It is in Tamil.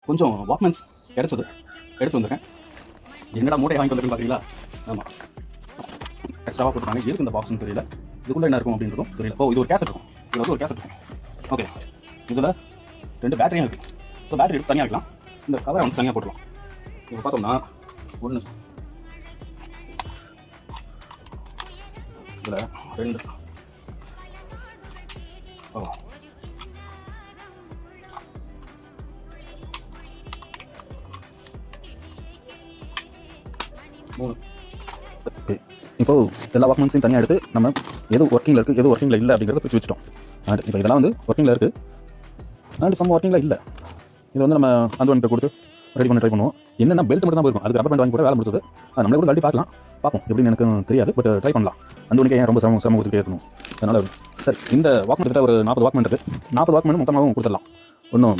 கொஞ்சம் வாக்மென்ஸ் கிடச்சது எடுத்து வந்திருக்கேன். என்னடா மூட்டையை வாங்கி வந்துருக்குன்னு பார்க்குறீங்களா? ஆமாம், எக்ஸ்ட்ராவாக போட்டுருக்காங்க. எதுக்கு இந்த பாக்ஸ்னு தெரியல. இதுக்குள்ளே என்ன இருக்கும் அப்படின்றதும் தெரியல. ஓ, இது ஒரு கேசட் இருக்கும். இதில் வந்து ஒரு கேசட் இருக்கும். ஓகே, இதில் 2 பேட்டரியும் இருக்குது. ஸோ பேட்டரி எடுத்து தனியாக இருக்கலாம். இந்த கவரை வந்து தனியாக போட்டுக்கலாம். இப்போ பார்த்தோம்னா ஒன்று, இதில் 2. ஓ, ஓகே. இப்போது எல்லா வாக்மென்ஸையும் தனியாக எடுத்து நம்ம எது ஒர்க்கிங்கில் இருக்குது எது ஒர்க்கிங்கில் இல்லை அப்படிங்கிறத பிரித்து வச்சுட்டோம். அண்ட் இப்போ இதெல்லாம் வந்து ஒர்க்கிங்கில் இருக்குது அண்ட் சம் ஒர்க்கிங்கில் இல்லை. இது வந்து நம்ம அந்த ஒன்று கொடுத்து ரெடி பண்ண ட்ரை பண்ணுவோம். என்னென்னா பெல்ட் மட்டும் தான் போயிருக்கும். அதுக்கு ரப்பர் பேண்ட் வாங்கி கூட வேலை முடிச்சது. அது நம்மளே கூட கழட்டி பார்ப்போம் எப்படின்னு எனக்கு தெரியாது. பட் ட்ரை பண்ணலாம். அந்த ஒன்றுக்கு ஏன் ரொம்ப சிரமம் கொடுத்துட்டே இருக்கணும். அதனால் சரி, இந்த வாக்மெண்ட் கிட்ட ஒரு 40 வாக்மெண்ட் இருக்குது. 40 வாக்மெண்ட் மொத்தமாகவும் கொடுத்துடலாம். ஒன்றும்